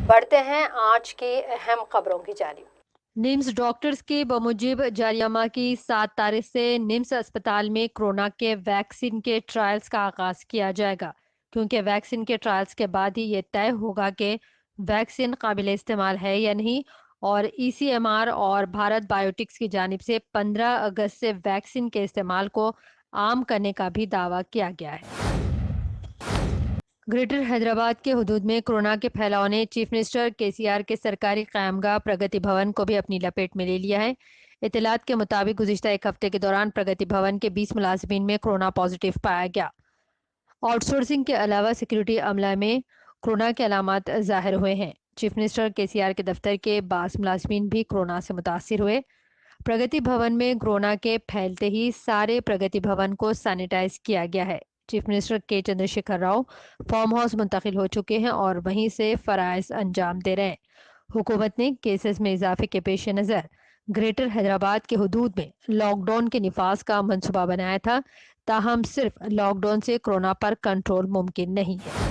بڑھتے ہیں آج کی اہم خبروں کی جانب۔ نمس ڈاکٹرز کے بموجب جاریامہ کی 7 تاریخ سے نمس اسپتال میں کورونا کے ویکسین کے ٹرائلز کا آغاز کیا جائے گا، کیونکہ ویکسین کے ٹرائلز کے بعد ہی یہ طے ہوگا کہ ویکسین قابل استعمال ہے یا نہیں، اور ای سی ایم آر اور بھارت بائیوٹیکس کی جانب سے 15 اگست سے ویکسین کے استعمال کو عام کرنے کا بھی دعویٰ کیا گیا ہے۔ گریٹر حیدرآباد کے حدود میں کورونا کے پھیلاؤ نے چیف منسٹر کے سی آر کے سرکاری قیامگاہ پرگتی بھون کو بھی اپنی لپیٹ میں لے لیا ہے۔ اطلاعات کے مطابق گزشتہ ایک ہفتے کے دوران پرگتی بھون کے 20 ملازمین میں کورونا پازیٹیو پایا گیا۔ آؤٹ سورسنگ کے علاوہ سیکورٹی عملہ میں کورونا کے علامات ظاہر ہوئے ہیں۔ چیف منسٹر کے سی آر کے دفتر کے 22 ملازمین بھی کورونا سے متاثر ہوئے۔ پرگتی بھون میں کورونا کے پھیلتے ہی سارے پرگتی بھون کو سینیٹائز کیا گیا ہے۔ چیف منسٹر کے چندر شیکھر راؤ فارم ہاؤس منتقل ہو چکے ہیں اور وہیں سے فرائض انجام دے رہے ہیں۔ حکومت نے کیسز میں اضافے کے پیش نظر گریٹر حیدرآباد کے حدود میں لاک ڈاؤن کے نفاذ کا منصوبہ بنایا تھا، تاہم صرف لاک ڈاؤن سے کورونا پر کنٹرول ممکن نہیں ہے۔